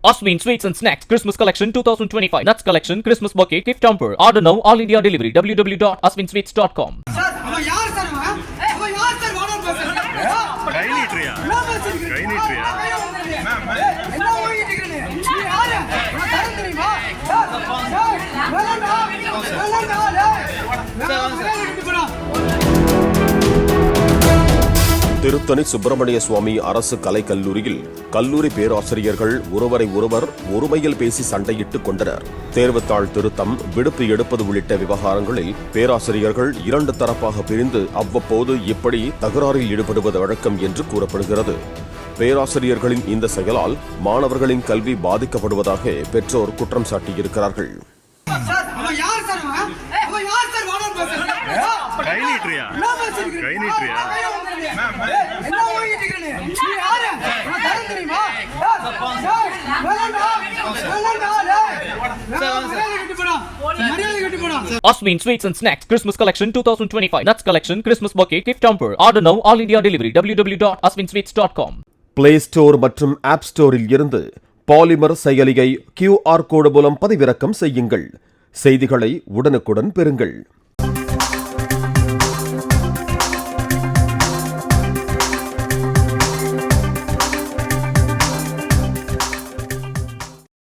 Asmin Sweets and Snacks Christmas Collection 2025 Nuts Collection Christmas Bouquet Gift Hamper. Order now, all India delivery. www.asminsweets.com. Tiruttani Subramaniya சுவாமி அரசு கலைக்கல்லூரியில் கல்லூரி பேராசிரியர்கள் ஒருவரை ஒருவர் ஒருமையில் பேசி சண்டையிட்டுக் கொண்டனர். தேர்வுத்தாள் திருத்தம், விடுப்பு எடுப்பது உள்ளிட்ட விவகாரங்களில் பேராசிரியர்கள் இரண்டு தரப்பாக பிரிந்து அவ்வப்போது இப்படி தகராறில் ஈடுபடுவது வழக்கம் என்று கூறப்படுகிறது. பேராசிரியர்களின் இந்த செயலால் மாணவர்களின் கல்வி பாதிக்கப்படுவதாக பெற்றோர் குற்றம் சாட்டியிருக்கிறார்கள். Asmin Sweets and Snacks Christmas Collection 2025 Nuts Collection Christmas Bouquet Gift Hamper. Order now, all India delivery. www.asminsweets.com. Play store மற்றும் ஆப் ஸ்டோரில் இருந்து பாலிமர் செயலியை QR கோடு மூலம் பதிவிறக்கம் செய்யுங்கள். செய்திகளை உடனுக்குடன் பெறுங்கள்.